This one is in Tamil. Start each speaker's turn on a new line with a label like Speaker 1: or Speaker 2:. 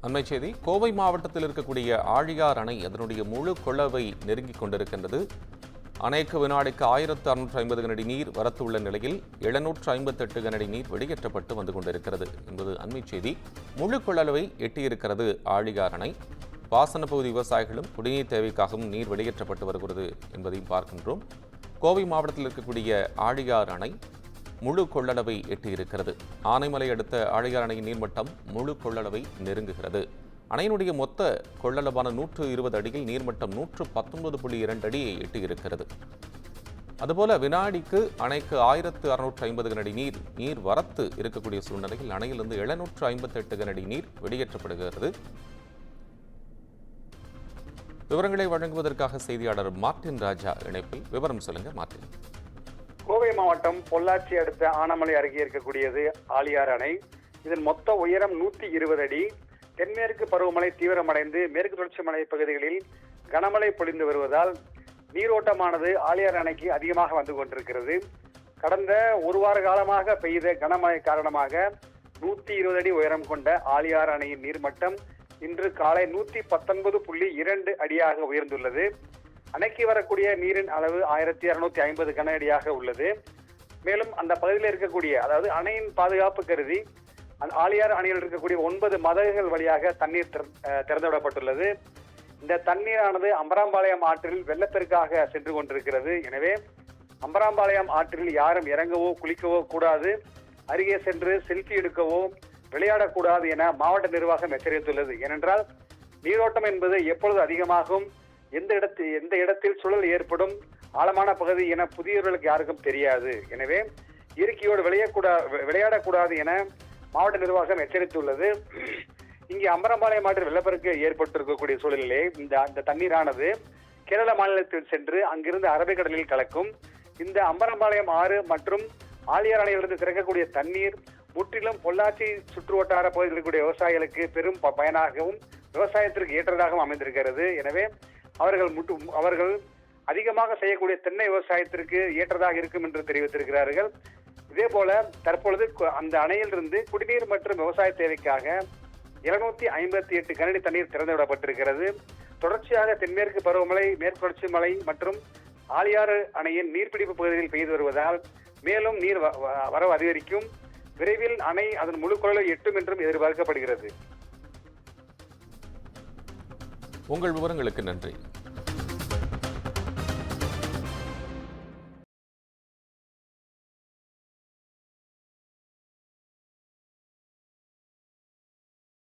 Speaker 1: அண்மை செய்தி. கோவை மாவட்டத்தில் இருக்கக்கூடிய ஆழியார் அணை அதனுடைய முழு கொள்ளவை நெருங்கிக் கொண்டிருக்கின்றது. அணைக்கு வினாடிக்கு 1650 கனஅடி நீர் வரத்து உள்ள நிலையில் 758 கனஅடி நீர் வெளியேற்றப்பட்டு வந்து கொண்டிருக்கிறது என்பது அண்மை செய்தி. முழு கொள்ளளவை எட்டியிருக்கிறது ஆழியார் அணை. பாசன பகுதி விவசாயிகளும் குடிநீர் தேவைக்காகவும் நீர் வெளியேற்றப்பட்டு வருகிறது என்பதையும் பார்க்கின்றோம். கோவை மாவட்டத்தில் இருக்கக்கூடிய ஆழியார் அணை முழு கொள்ளளவை எட்டியிருக்கிறது. ஆனைமலை அடுத்த ஆழியார் அணையின் நீர்மட்டம் முழு கொள்ளளவை நெருங்குகிறது. அணையினுடைய மொத்த கொள்ளளவான 120 அடியில் நீர்மட்டம் 119.2 அடியை எட்டியிருக்கிறது. அதுபோல வினாடிக்கு அணைக்கு 1650 கனஅடி நீர் வரத்து இருக்கக்கூடிய சூழ்நிலையில் அணையிலிருந்து 758 கனஅடி நீர் வெளியேற்றப்படுகிறது. விவரங்களை வழங்குவதற்காக செய்தியாளர் மார்ட்டின் ராஜா இணைப்பில். விவரம் சொல்லுங்க மார்ட்டின்.
Speaker 2: கோவை மாவட்டம் பொள்ளாச்சி அடுத்த ஆனமலை அருகே இருக்கக்கூடியது ஆழியார் அணை. இதன் மொத்த உயரம் 120 அடி. தென்மேற்கு பருவமழை தீவிரமடைந்து மேற்கு தொடர்ச்சி மலை பகுதிகளில் கனமழை பொழிந்து வருவதால் நீரோட்டமானது ஆழியார் அணைக்கு அதிகமாக வந்து கொண்டிருக்கிறது. கடந்த ஒரு வார காலமாக பெய்த கனமழை காரணமாக 120 அடி உயரம் கொண்ட ஆழியார் அணையின் நீர்மட்டம் இன்று காலை 119.2 அடியாக உயர்ந்துள்ளது. அணைக்கு வரக்கூடிய நீரின் அளவு 1650 கன அடியாக உள்ளது. மேலும் அந்த பகுதியில் இருக்கக்கூடிய, அதாவது அணையின் பாதுகாப்பு கருதி அந்த ஆழியார் அணையில் இருக்கக்கூடிய 9 மதகுகள் வழியாக தண்ணீர் திறந்துவிடப்பட்டுள்ளது. இந்த தண்ணீரானது அம்பராம்பாளையம் ஆற்றில் வெள்ளப்பெருக்காக சென்று கொண்டிருக்கிறது. எனவே அம்பராம்பாளையம் ஆற்றில் யாரும் இறங்கவோ குளிக்கவோ கூடாது, அருகே சென்று செல்ஃபி எடுக்கவோ விளையாடக்கூடாது என மாவட்ட நிர்வாகம் எச்சரித்துள்ளது. ஏனென்றால் நீரோட்டம் என்பது எப்பொழுது அதிகமாகும், எந்த இடத்தில் சுழல் ஏற்படும், ஆழமான பகுதி என புதியவர்களுக்கு யாருக்கும் தெரியாது. எனவே இயற்கையோடு விளையாடக்கூடாது என மாவட்ட நிர்வாகம் எச்சரித்துள்ளது. இங்கே அம்பரம்பாளையம் ஆற்றில் வெள்ளப்பெருக்கு ஏற்பட்டிருக்கக்கூடிய சூழலிலே இந்த தண்ணீரானது கேரள மாநிலத்தில் சென்று அங்கிருந்து அரபிக்கடலில் கலக்கும். இந்த அம்பரம்பாளையம் ஆறு மற்றும் ஆழியார் அணையிலிருந்து திறக்கக்கூடிய தண்ணீர் முற்றிலும் பொள்ளாச்சி சுற்று வட்டார பகுதியில் இருக்கக்கூடிய விவசாயிகளுக்கு பெரும் பயனாகவும் விவசாயத்திற்கு ஏற்றதாகவும் அமைந்திருக்கிறது. எனவே அவர்கள் அதிகமாக செய்யக்கூடிய தென்னை விவசாயத்திற்கு ஏற்றதாக இருக்கும் என்று தெரிவித்திருக்கிறார்கள். இதே போல தற்பொழுது அந்த அணையிலிருந்து குடிநீர் மற்றும் விவசாய தேவைக்காக 758 கனஅடி தண்ணீர் திறந்துவிடப்பட்டிருக்கிறது. தொடர்ச்சியாக தென்மேற்கு பருவமழை, மேற்கு தொடர்ச்சி மலை மற்றும் ஆழியாறு அணையின் நீர்பிடிப்பு பகுதியில் பெய்து வருவதால் மேலும் நீர் வரவு அதிகரிக்கும். விரைவில் அணை அதன் முழு கொள்ளளவை எட்டும் என்றும் எதிர்பார்க்கப்படுகிறது.
Speaker 1: உங்கள் விவரங்களுக்கு நன்றி.